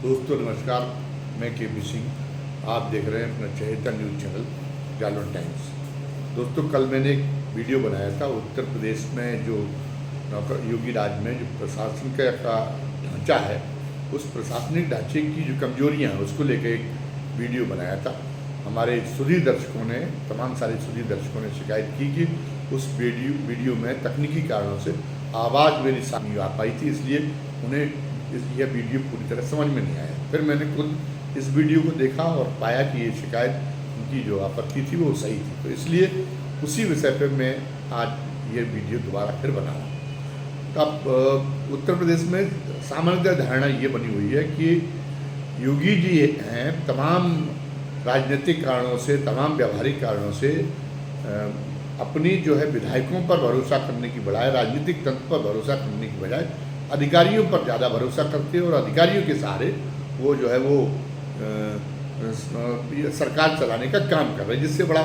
दोस्तों नमस्कार, मैं के सिंह। आप देख रहे हैं अपना चहेता न्यूज़ चैनल जालौन टाइम्स। दोस्तों कल मैंने एक वीडियो बनाया था उत्तर प्रदेश में जो योगी राज में जो प्रशासन का ढांचा है, उस प्रशासनिक ढांचे की जो कमजोरियां हैं उसको लेकर एक वीडियो बनाया था। हमारे सुधी दर्शकों ने, तमाम सारे सुधी दर्शकों ने शिकायत की कि उस वीडियो में तकनीकी कारणों से आवाज़ मेरी सामने आ पाई थी, इसलिए उन्हें यह वीडियो पूरी तरह समझ में नहीं आया। फिर मैंने खुद इस वीडियो को देखा और पाया कि ये शिकायत, उनकी जो आपत्ति थी वो सही थी, तो इसलिए उसी विषय पर मैं आज ये वीडियो दोबारा फिर बना रहा हूँ। तो अब उत्तर प्रदेश में सामान्यतः धारणा ये बनी हुई है कि योगी जी हैं, तमाम राजनीतिक कारणों से, तमाम व्यावहारिक कारणों से अपनी जो है विधायकों पर भरोसा करने की बजाय, राजनीतिक तंत्र पर भरोसा करने की बजाय अधिकारियों पर ज़्यादा भरोसा करते हैं और अधिकारियों के सहारे वो जो है वो सरकार चलाने का काम कर रहे हैं, जिससे बड़ा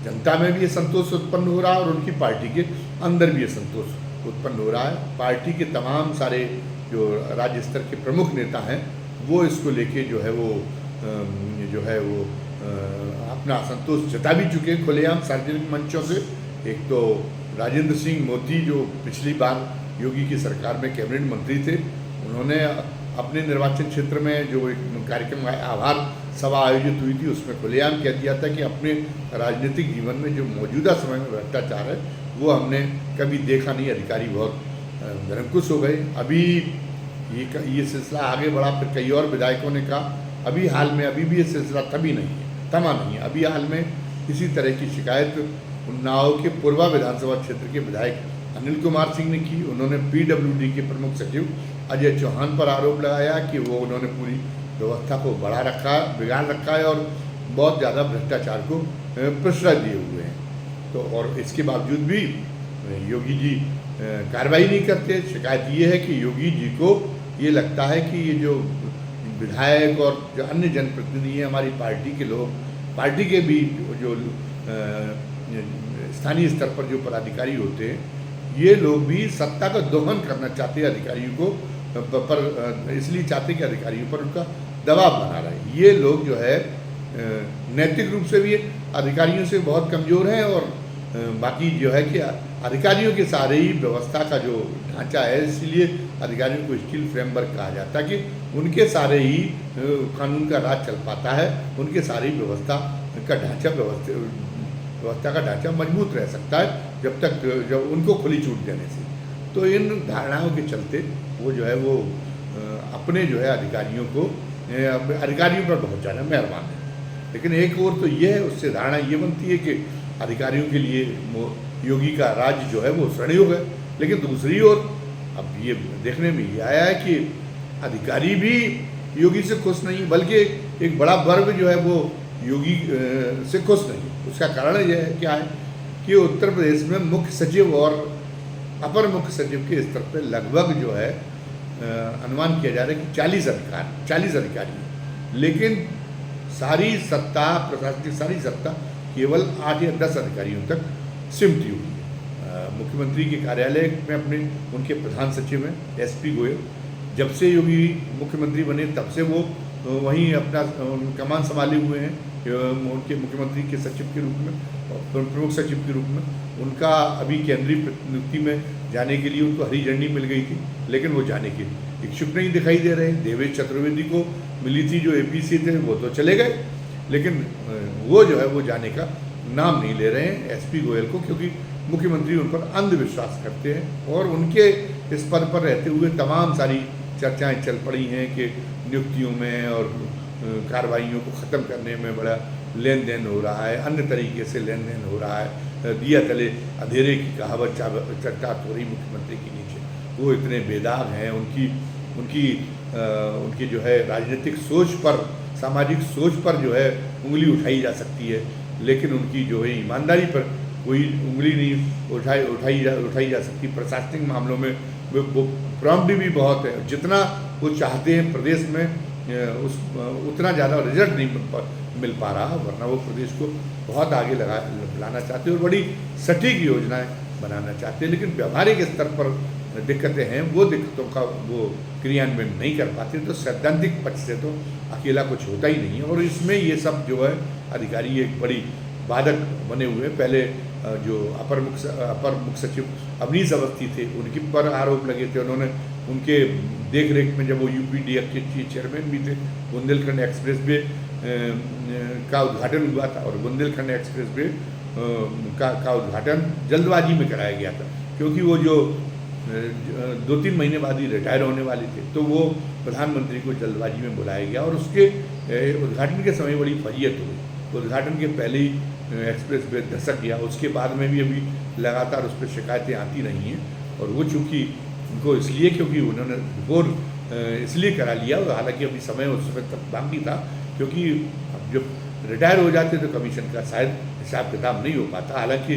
जनता में भी ये संतोष उत्पन्न हो रहा है और उनकी पार्टी के अंदर भी ये संतोष उत्पन्न हो रहा है। पार्टी के तमाम सारे जो राज्य स्तर के प्रमुख नेता हैं वो इसको लेके जो है वो अपना असंतोष जता भी चुके हैं खुलेआम सार्वजनिक मंचों से। एक तो राजेंद्र सिंह मोदी जो पिछली बार योगी की सरकार में कैबिनेट मंत्री थे, उन्होंने अपने निर्वाचन क्षेत्र में जो एक कार्यक्रम आभार सभा आयोजित हुई थी उसमें खुलेआम कह दिया था कि अपने राजनीतिक जीवन में जो मौजूदा समय में भ्रष्टाचार है वो हमने कभी देखा नहीं, अधिकारी बहुत निरंकुश हो गए। अभी ये सिलसिला आगे बढ़ा, फिर कई और विधायकों ने कहा अभी हाल में अभी भी ये सिलसिला थमा नहीं है। अभी हाल में इसी तरह की शिकायत उन्नाव के पूर्वा विधानसभा क्षेत्र के विधायक अनिल कुमार सिंह ने की। उन्होंने पीडब्ल्यूडी के प्रमुख सचिव अजय चौहान पर आरोप लगाया कि वो उन्होंने पूरी व्यवस्था को बिगाड़ रखा है और बहुत ज़्यादा भ्रष्टाचार को प्रश्रय दिए हुए हैं। तो और इसके बावजूद भी योगी जी कार्रवाई नहीं करते। शिकायत ये है कि योगी जी को ये लगता है कि ये जो विधायक और जो अन्य जनप्रतिनिधि हैं, हमारी पार्टी के लोग, पार्टी के भी जो स्थानीय स्तर पर जो पदाधिकारी होते हैं, ये लोग भी सत्ता का दोहन करना चाहते हैं अधिकारियों को पर इसलिए चाहते कि अधिकारियों पर उनका दबाव बना रहा है। ये लोग जो है नैतिक रूप से भी अधिकारियों से बहुत कमज़ोर हैं और बाकी जो है कि अधिकारियों के सहारे ही व्यवस्था का जो ढांचा है, इसलिए अधिकारियों को स्टील फ्रेमवर्क कहा जाता है कि उनके सहारे ही कानून का राज चल पाता है, उनके सहारे ही व्यवस्था का ढांचा मजबूत रह सकता है जब उनको खुली छूट देने से। तो इन धारणाओं के चलते वो जो है वो अपने जो है अधिकारियों पर बहुत ज़्यादा मेहरबान है। लेकिन एक और तो ये है, उससे धारणा ये बनती है कि अधिकारियों के लिए योगी का राज जो है वो स्वर्णयुग है। लेकिन दूसरी ओर अब ये देखने में ये आया है कि अधिकारी भी योगी से खुश नहीं, बल्कि एक बड़ा वर्ग जो है वो योगी से खुश नहीं। उसका कारण यह है क्या है कि उत्तर प्रदेश में मुख्य सचिव और अपर मुख्य सचिव के स्तर पर लगभग जो है अनुमान किया जा रहा है कि 40 अधिकारी हैं, लेकिन प्रशासनिक सारी सत्ता केवल 8 या 10 अधिकारियों तक सिमटी हुई है। मुख्यमंत्री के कार्यालय में उनके प्रधान सचिव हैं SP गोयल। जब से योगी मुख्यमंत्री बने तब से वो वहीं अपना कमान संभाले हुए हैं, उनके मुख्यमंत्री के सचिव के रूप में, प्रमुख सचिव के रूप में। उनका अभी केंद्रीय प्रतिनियुक्ति में जाने के लिए उनको हरी झंडी मिल गई थी, लेकिन वो जाने के इच्छुक नहीं दिखाई दे रहे। देवेश चतुर्वेदी को मिली थी जो APC थे, वो तो चले गए, लेकिन वो जो है वो जाने का नाम नहीं ले रहे हैं SP गोयल को, क्योंकि मुख्यमंत्री उन पर अंधविश्वास करते हैं और उनके इस पद पर रहते हुए तमाम सारी चर्चाएं चल पड़ी हैं कि नियुक्तियों में और कार्रवाइयों को ख़त्म करने में बड़ा लेन देन हो रहा है, अन्य तरीके से लेन देन हो रहा है। दिया तले अंधेरे की कहावत चर्चा हो रही मुख्यमंत्री के नीचे। वो इतने बेदाग हैं, उनकी जो है राजनीतिक सोच पर, सामाजिक सोच पर जो है उंगली उठाई जा सकती है, लेकिन उनकी जो है ईमानदारी पर कोई उंगली नहीं उठाई जा सकती। प्रशासनिक मामलों में वो प्रॉम्प्ट भी बहुत है, जितना वो चाहते हैं प्रदेश में उतना ज़्यादा रिजल्ट नहीं मिल पा रहा, वरना वो प्रदेश को बहुत आगे लाना चाहते हैं और बड़ी सटीक योजनाएं बनाना चाहते हैं। लेकिन व्यवहारिक स्तर पर दिक्कतें हैं वो दिक्कतों का वो क्रियान्वयन नहीं कर पाते, तो सैद्धांतिक पक्ष से तो अकेला कुछ होता ही नहीं है। और इसमें ये सब जो है अधिकारी एक बड़ी बाधक बने हुए हैं। पहले जो अपर मुख्य सचिव अवनीश अवस्थी थे, उनके पर आरोप लगे थे। उन्होंने उनके देख रेख में जब वो यूपीडीएफ के चेयरमैन भी थे, बुंदेलखंड एक्सप्रेस वे का उद्घाटन हुआ था और बुंदेलखंड एक्सप्रेस वे का उद्घाटन जल्दबाजी में कराया गया था, क्योंकि वो जो 2-3 महीने बाद ही रिटायर होने वाले थे, तो वो प्रधानमंत्री को जल्दबाजी में बुलाया गया और उसके उद्घाटन के समय बड़ी फजीयत हुई। उद्घाटन के पहले ही एक्सप्रेस वे धसक गया, उसके बाद में भी अभी लगातार उस पर शिकायतें आती रही हैं। और वो चूँकि उनको इसलिए क्योंकि उन्होंने रिपोर्ट इसलिए करा लिया, हालांकि अभी समय उस समय तक बाकी था, क्योंकि अब जब रिटायर हो जाते तो कमीशन का शायद हिसाब किताब नहीं हो पाता। हालांकि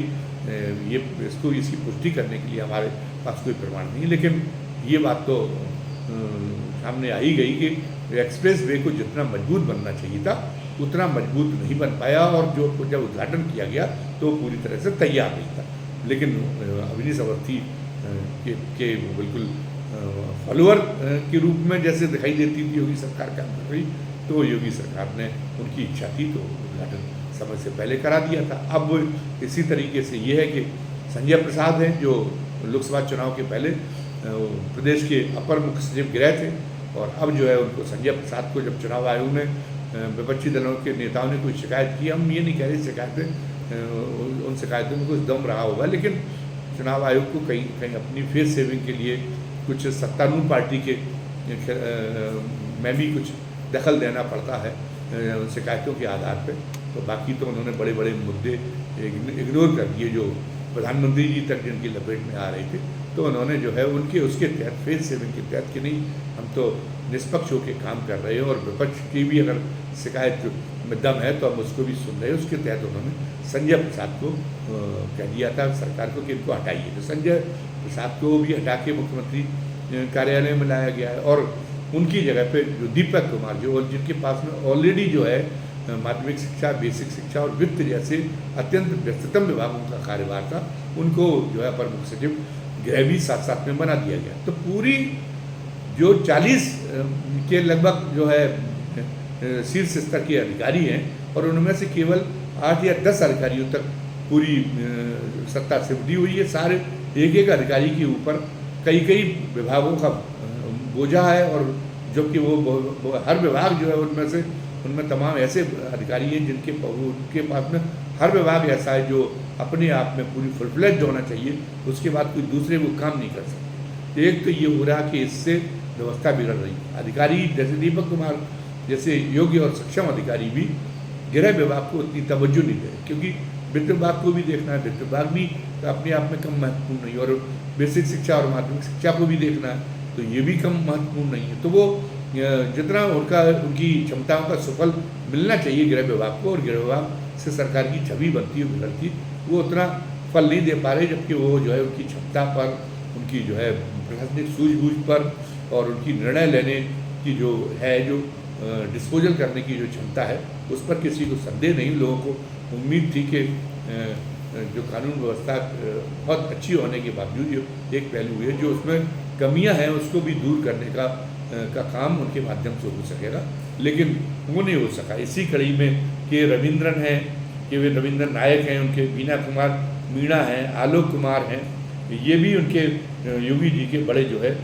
इसकी पुष्टि करने के लिए हमारे पास कोई प्रमाण नहीं, लेकिन ये बात तो सामने आ ही गई कि एक्सप्रेस वे को जितना मजबूत बनना चाहिए था उतना मजबूत नहीं बन पाया, और जो जब उद्घाटन किया गया तो पूरी तरह से तैयार नहीं था। लेकिन अवनीश अवस्थी के बिल्कुल फॉलोअर के रूप में जैसे दिखाई देती थी योगी सरकार काम कर रही, तो योगी सरकार ने उनकी इच्छा थी तो उद्घाटन समय से पहले करा दिया था। अब इसी तरीके से ये है कि संजय प्रसाद हैं जो लोकसभा चुनाव के पहले प्रदेश के अपर मुख्य सचिव गृह थे, और अब जो है उनको संजय प्रसाद को जब चुनाव आयोग ने विपक्षी दलों के नेताओं ने कोई शिकायत की, हम ये नहीं कह रहे शिकायतें उन शिकायतों में कुछ दम रहा होगा, लेकिन चुनाव आयोग को कहीं कहीं अपनी फेस सेविंग के लिए कुछ सत्तारूढ़ पार्टी के में भी कुछ दखल देना पड़ता है शिकायतों के आधार पर। तो बाकी तो उन्होंने बड़े बड़े मुद्दे इग्नोर कर दिए जो प्रधानमंत्री जी तक जिनकी लपेट में आ रहे थे, तो उन्होंने जो है उसके तहत फेस सेविंग के तहत कि नहीं हम तो निष्पक्ष होकर काम कर रहे हैं और विपक्ष की भी अगर शिकायत में दम है तो हम उसको भी सुन रहे हैं, उसके तहत उन्होंने संजय प्रसाद को कह दिया था सरकार को कि इनको हटाइए। तो संजय प्रसाद को भी हटा के मुख्यमंत्री कार्यालय में लाया गया है, और उनकी जगह पे जो दीपक कुमार जो जिनके पास में ऑलरेडी जो है माध्यमिक शिक्षा, बेसिक शिक्षा और वित्त जैसे अत्यंत व्यस्ततम विभागों का कार्यभार था, उनको जो है अपर मुख्य सचिव गृह भी साथ साथ में बना दिया गया। तो पूरी जो 40 के लगभग जो है शीर्ष स्तर के अधिकारी हैं, और उनमें से केवल 8 या 10 अधिकारियों तक पूरी सत्ता सिमटी हुई है। सारे एक एक अधिकारी के ऊपर कई कई विभागों का बोझा है, और जबकि वो हर विभाग जो है उनमें तमाम ऐसे अधिकारी हैं उनके पास में हर विभाग ऐसा है जो अपने आप में पूरी फुल फ्लेज्ड होना चाहिए, उसके बाद कोई दूसरे वो काम नहीं कर सकते। एक तो ये हो रहा कि इससे व्यवस्था बिगड़ रही है। अधिकारी जैसे दीपक कुमार जैसे योग्य और सक्षम अधिकारी भी गृह विभाग को उतनी तवज्जो नहीं दे रहे, क्योंकि वित्त विभाग को भी देखना है, वित्त विभाग भी अपने आप में कम महत्वपूर्ण नहीं, और बेसिक शिक्षा और माध्यमिक शिक्षा को भी देखना है तो ये भी कम महत्वपूर्ण नहीं है। तो वो जितना उनकी क्षमताओं का सुफल मिलना चाहिए गृह विभाग को, और गृह विभाग से सरकार की छवि बनती है बिगड़ती, वो उतना फल नहीं दे पा रहे, जबकि वो जो है उनकी क्षमता पर, उनकी जो है प्रशासनिक सूझबूझ पर और उनकी निर्णय लेने की जो डिस्पोजल करने की जो क्षमता है उस पर किसी को संदेह नहीं। लोगों को उम्मीद थी कि जो कानून व्यवस्था बहुत अच्छी होने के बावजूद एक पहलू है जो उसमें कमियां हैं उसको भी दूर करने का काम उनके माध्यम से हो सकेगा, लेकिन वो नहीं हो सका। इसी कड़ी में के रविंद्रन हैं, कि वे रविंद्र नायक हैं, उनके बीना कुमार मीणा हैं, आलोक कुमार हैं, ये भी उनके योगी जी के बड़े जो है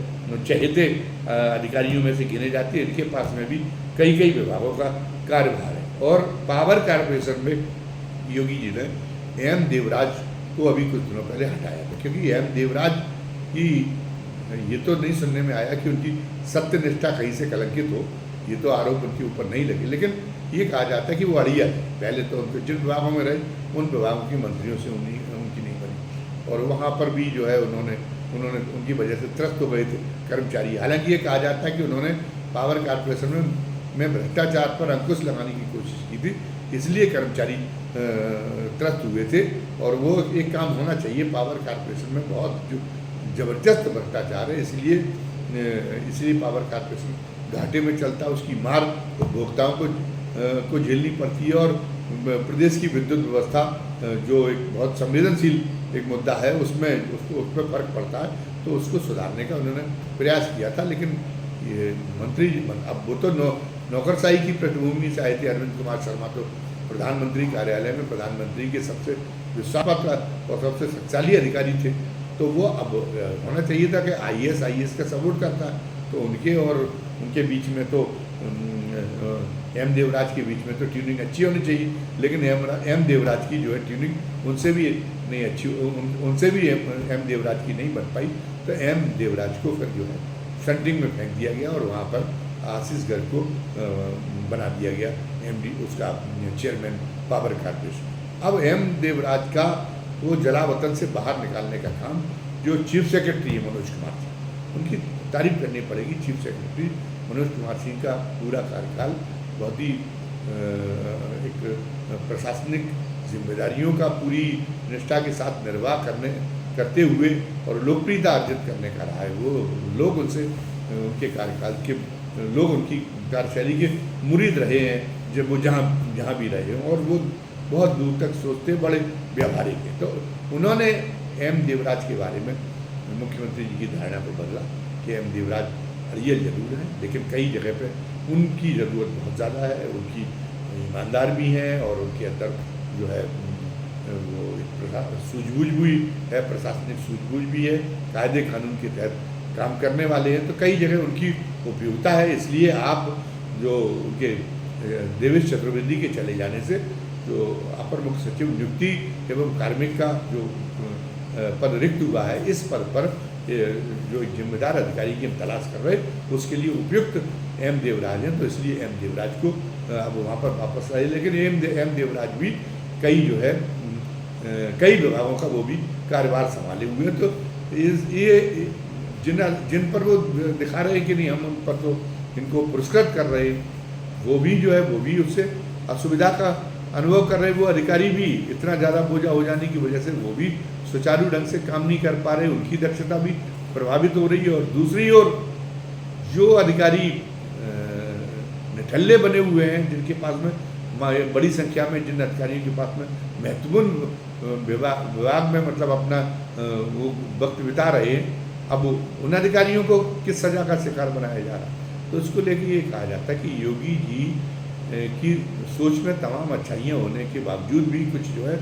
चहेते अधिकारियों में से गिने जाते हैं। इनके पास में भी कई कई विभागों का कार्यभार है। और पावर कारपोरेशन में योगी जी ने एम देवराज को अभी कुछ दिनों पहले हटाया था, क्योंकि एम देवराज की ये तो नहीं सुनने में आया कि उनकी सत्यनिष्ठा कहीं से कलंकित हो, ये तो आरोप उनके ऊपर नहीं लगे, लेकिन ये कहा जाता है कि वो अड़िया थे। पहले तो उनके जिन विभागों में रहे उन विभागों की मंत्रियों से उनकी नहीं बनी, और वहाँ पर भी जो है उन्होंने उनकी वजह से त्रस्त हो गए थे कर्मचारी। हालांकि ये कहा जाता है कि उन्होंने पावर कारपोरेशन में भ्रष्टाचार पर अंकुश लगाने की कोशिश की थी, इसलिए कर्मचारी त्रस्त हुए थे। और वो एक काम होना चाहिए, पावर कारपोरेशन में बहुत जो ज़बरदस्त भ्रष्टाचार है, इसलिए पावर कारपोरेशन घाटे में चलता है, उसकी मार उपभोक्ताओं को झेलनी पड़ती है। और प्रदेश की विद्युत व्यवस्था जो एक बहुत संवेदनशील एक मुद्दा है, उस पर फर्क पड़ता है। तो उसको सुधारने का उन्होंने प्रयास किया था। लेकिन ये मंत्री अब वो तो नौकरशाही की पृष्ठभूमि से आए थे। अरविंद कुमार शर्मा तो प्रधानमंत्री कार्यालय में प्रधानमंत्री के सबसे विश्वासपात्र और सबसे शक्तिशाली अधिकारी थे। तो वो अब होना चाहिए था कि IAS का सपोर्ट करता, तो उनके और उनके बीच में तो एम देवराज के बीच में तो ट्यूनिंग अच्छी होनी चाहिए। लेकिन एम देवराज की जो है ट्यूनिंग उनसे भी नहीं अच्छी, उनसे भी एम देवराज की नहीं बन पाई। तो एम देवराज को फिर जो है शंटिंग में फेंक दिया गया और वहाँ पर आशीष गर्ग को बना दिया गया MD, उसका चेयरमैन पावर कॉर्पोरेशन। अब एम देवराज का वो जलावतन से बाहर निकालने का काम जो चीफ सेक्रेटरी है मनोज कुमार सिंह, उनकी तारीफ करनी पड़ेगी। चीफ सेक्रेटरी मनोज कुमार सिंह का पूरा कार्यकाल बहुत ही एक प्रशासनिक जिम्मेदारियों का पूरी निष्ठा के साथ निर्वाह करते हुए और लोकप्रियता अर्जित करने का रहा है। वो लोग उनसे उनके कार्यकाल के लोग उनकी कार्यशैली के मुरीद रहे हैं, जब वो जहाँ भी रहे हैं, और वो बहुत दूर तक सोचते, बड़े व्यावहारिक हैं। तो उन्होंने एम देवराज के बारे में मुख्यमंत्री जी की धारणा को बदला कि एम देवराज रियल जरूर है, लेकिन कई जगह पे उनकी ज़रूरत बहुत ज़्यादा है। उनकी ईमानदार भी हैं और उनके अंदर जो है वो सूझबूझ भी है, प्रशासनिक सूझबूझ भी है, कायदे कानून के तहत काम करने वाले हैं। तो कई जगह उनकी उपयोगिता है। इसलिए आप जो उनके देवेश चतुर्वेदी के चले जाने से जो अपर मुख्य सचिव नियुक्ति एवं कार्मिक का जो पद रिक्त हुआ है, इस पद पर जो एक जिम्मेदार अधिकारी की हम तलाश कर रहे हैं, उसके लिए उपयुक्त एम देवराज हैं। तो इसलिए एम देवराज को अब वहाँ पर वापस आए। लेकिन एम देवराज भी कई जो है कई विभागों का वो भी कार्यभार संभाले हुए हैं। तो ये जिन पर वो दिखा रहे हैं कि नहीं हम उन पर तो इनको पुरस्कृत कर रहे हैं, वो भी जो है वो भी उससे असुविधा का अनुभव कर रहे हैं। वो अधिकारी भी इतना ज़्यादा बोझा हो जाने की वजह से वो भी सुचारू ढंग से काम नहीं कर पा रहे, उनकी दक्षता भी प्रभावित हो रही है। और दूसरी ओर जो अधिकारी निठल्ले बने हुए हैं, जिनके पास में बड़ी संख्या में जिन अधिकारियों के पास में महत्वपूर्ण विभाग में मतलब अपना वो वक्त बिता रहे हैं, अब उन अधिकारियों को किस सज़ा का शिकार बनाया जा रहा है। तो उसको लेकर ये कहा जाता है कि योगी जी की सोच में तमाम अच्छाइयाँ होने के बावजूद भी कुछ जो है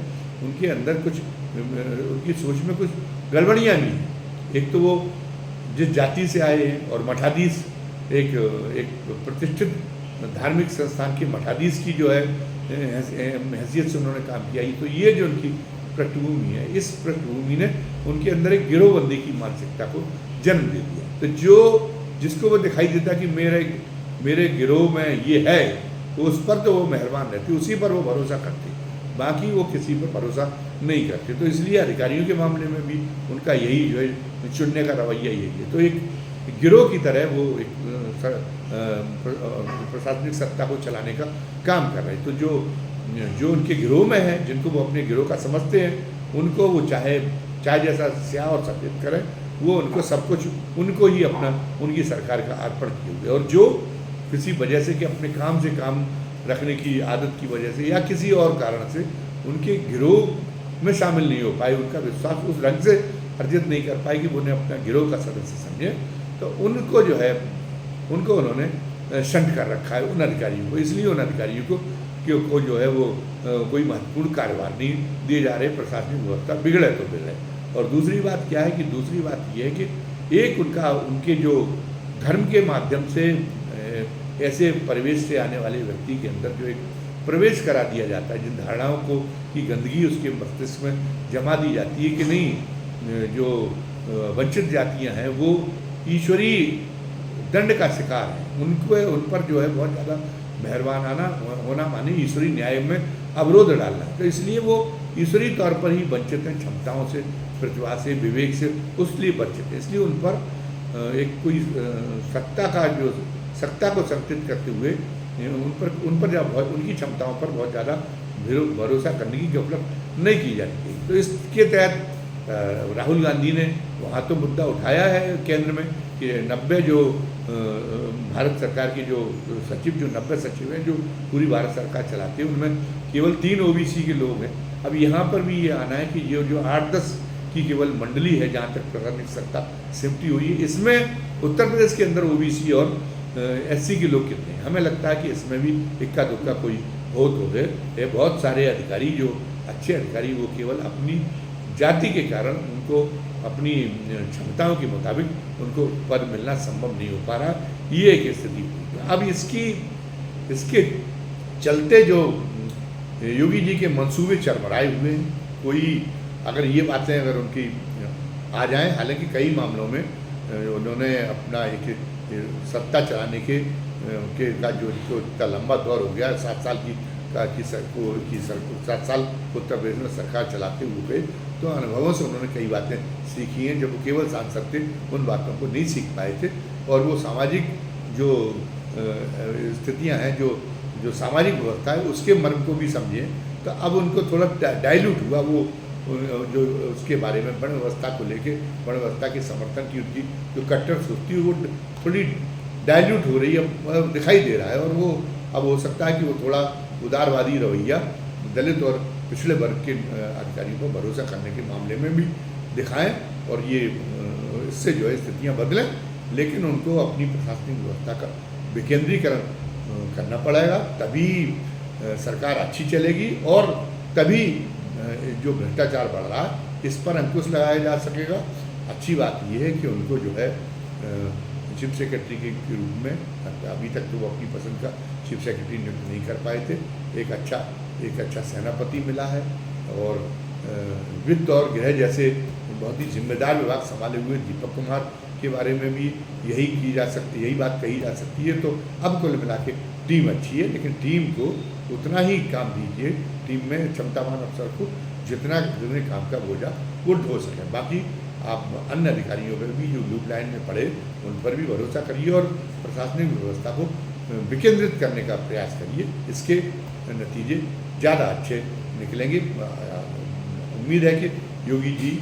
उनके अंदर कुछ उनकी सोच में कुछ गड़बड़ियाँ भी हैं। एक तो वो जिस जाति से आए हैं और मठाधीश एक प्रतिष्ठित धार्मिक संस्थान के मठाधीश की जो है हैसियत से उन्होंने काम किया। तो ये जो उनकी पृष्ठभूमि है, इस पृष्ठभूमि ने उनके अंदर एक गिरोहबंदी की मानसिकता को जन्म दे दिया। तो जो जिसको वो दिखाई देता कि मेरे गिरोह में ये है, तो उस पर तो वो मेहरबान रहते, उसी पर वो भरोसा करते, बाकी वो किसी पर भरोसा नहीं करते। तो इसलिए अधिकारियों के मामले में भी उनका यही जो है चुनने का रवैया यही है। तो एक गिरोह की तरह वो एक प्रशासनिक सत्ता को चलाने का काम कर रहे हैं। तो जो उनके गिरोह में है, जिनको वो अपने गिरोह का समझते हैं, उनको वो चाहे जैसा स्याह और सफेद करें, वो उनको सब कुछ उनको ही अपना उनकी सरकार का अर्पण किए हुए। और जो किसी वजह से कि अपने काम से काम रखने की आदत की वजह से या किसी और कारण से उनके गिरोह में शामिल नहीं हो पाए, उनका विश्वास उस ढंग से अर्जित नहीं कर पाए कि वो उन्हें अपना गिरोह का सदस्य समझे, तो उनको जो है उनको उन्होंने शंट कर रखा है उन अधिकारियों को। इसलिए उन अधिकारियों को जो है वो कोई महत्वपूर्ण कार्यभार नहीं दिए जा रहे, प्रशासनिक व्यवस्था बिगड़े तो बिगड़े। और दूसरी बात क्या है कि दूसरी बात ये है कि एक उनके जो धर्म के माध्यम से ऐसे परिवेश से आने वाले व्यक्ति के अंदर जो एक प्रवेश करा दिया जाता है, जिन धारणाओं को की गंदगी उसके मस्तिष्क में जमा दी जाती है कि नहीं जो वंचित जातियां हैं वो ईश्वरीय दंड का शिकार है, उन पर जो है बहुत ज़्यादा मेहरबानाना होना माने ईश्वरीय न्याय में अवरोध डालना। तो इसलिए वो ईश्वरीय तौर पर ही वंचित हैं, क्षमताओं से, प्रतिभा से, विवेक से उसलिए वंचित है। इसलिए उन पर एक कोई सत्ता को संतुलित करते हुए उन पर जब उनकी क्षमताओं पर बहुत ज़्यादा भरोसा करने की उपलब्ध नहीं की जाती। तो इसके तहत राहुल गांधी ने वहाँ तो मुद्दा उठाया है केंद्र में कि 90 जो भारत सरकार के जो सचिव, जो 90 सचिव हैं जो पूरी भारत सरकार चलाते हैं, उनमें केवल 3 OBC के लोग हैं। अब यहाँ पर भी ये आना है कि ये जो 8-10 की केवल मंडली है जहाँ तक प्रशासनिक सत्ता सिमटी हुई है। इसमें उत्तर प्रदेश के अंदर ओबीसी और एससी के लोग कितने हैं? हमें लगता है कि इसमें भी इक्का दुक्का कोई हो तो है। बहुत सारे अधिकारी जो अच्छे अधिकारी वो केवल अपनी जाति के कारण उनको अपनी क्षमताओं के मुताबिक उनको पद मिलना संभव नहीं हो पा रहा, ये एक स्थिति। अब इसके चलते जो योगी जी के मंसूबे चरमराए हुए हैं, कोई अगर ये बातें अगर उनकी आ जाएं, हालांकि कई मामलों में उन्होंने अपना एक सत्ता चलाने के का जो इतना लंबा दौर हो गया 7 साल की 7 साल उत्तर प्रदेश में सरकार चलाते हुए, तो अनुभवों से उन्होंने कई बातें सीखी हैं। जब वो केवल सांसद थे उन बातों को नहीं सीख पाए थे, और वो सामाजिक जो स्थितियां हैं, जो सामाजिक व्यवस्था है उसके मर्म को भी समझे, तो अब उनको थोड़ा डाइल्यूट हुआ वो जो उसके बारे में वर्ण व्यवस्था को लेके, वर्ण व्यवस्था के समर्थन की उनकी जो कट्टर सोचती है वो थोड़ी डाइल्यूट हो रही है, दिखाई दे रहा है। और वो अब हो सकता है कि वो थोड़ा उदारवादी रवैया दलित और पिछड़े वर्ग के अधिकारियों पर भरोसा करने के मामले में भी दिखाएं, और ये इससे जो है स्थितियाँ बदलें। लेकिन उनको अपनी प्रशासनिक व्यवस्था का विकेंद्रीकरण करना पड़ेगा, तभी सरकार अच्छी चलेगी, और तभी जो भ्रष्टाचार बढ़ रहा है इस पर अंकुश लगाया जा सकेगा। अच्छी बात यह है कि उनको जो है चीफ सेक्रेटरी के रूप में, अभी तक तो वो अपनी पसंद का चीफ सेक्रेटरी नियुक्त नहीं कर पाए थे, एक अच्छा सेनापति मिला है, और वित्त और गृह जैसे बहुत ही जिम्मेदार विभाग संभाले हुए दीपक कुमार के बारे में भी यही बात कही जा सकती है। तो अब कुल मिला के टीम अच्छी है, लेकिन टीम को उतना ही काम दीजिए, टीम में क्षमतावान अफसर को जितने काम का बोझा वो ढो सकें। बाकी आप अन्य अधिकारियों पर भी जो लूप लाइन में पड़े उन पर भी भरोसा करिए, और प्रशासनिक व्यवस्था को विकेंद्रित करने का प्रयास करिए, इसके नतीजे ज़्यादा अच्छे निकलेंगे। उम्मीद है कि योगी जी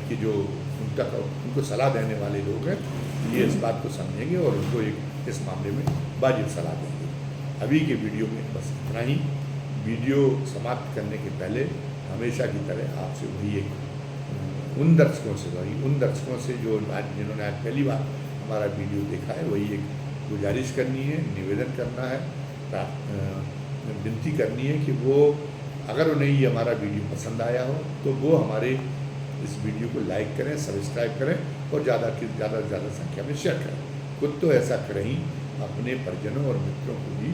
की जो उनको सलाह देने वाले लोग हैं ये इस बात को समझेंगे और उनको इस मामले में वाजिब सलाह देंगे। अभी के वीडियो में बस इतना ही। वीडियो समाप्त करने के पहले हमेशा की तरह आपसे वही एक उन दर्शकों से जो आज जिन्होंने आज पहली बार हमारा वीडियो देखा है, वही एक गुजारिश करनी है, निवेदन करना है, विनती करनी है कि वो अगर उन्हें ये हमारा वीडियो पसंद आया हो तो वो हमारे इस वीडियो को लाइक करें, सब्सक्राइब करें और ज़्यादा से ज़्यादा संख्या में शेयर करें। खुद तो ऐसा करें ही, अपने परिजनों और मित्रों को भी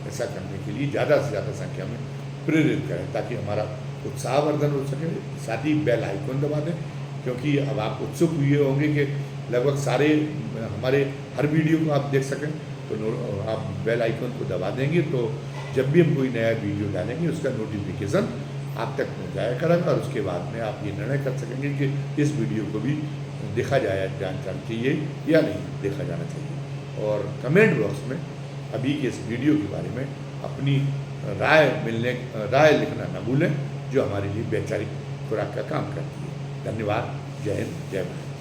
ऐसा करने के लिए ज़्यादा से ज़्यादा संख्या में प्रेरित करें, ताकि हमारा उत्साहवर्धन हो सके। साथ ही बेल आइकन दबा दें, क्योंकि अब आप उत्सुक हुए होंगे कि लगभग सारे हमारे हर वीडियो को आप देख सकें, तो आप बेल आइकन को दबा देंगे तो जब भी हम कोई नया वीडियो डालेंगे उसका नोटिफिकेशन आप तक पहुँचाया करेंगे, और उसके बाद में आप ये निर्णय कर सकेंगे कि इस वीडियो को भी देखा जाना चाहिए या नहीं देखा जाना चाहिए। और कमेंट बॉक्स में अभी के इस वीडियो के बारे में अपनी राय लिखना न भूलें, जो हमारे लिए वैचारिक खुराक का काम करती है। धन्यवाद। जय हिंद, जय भारत।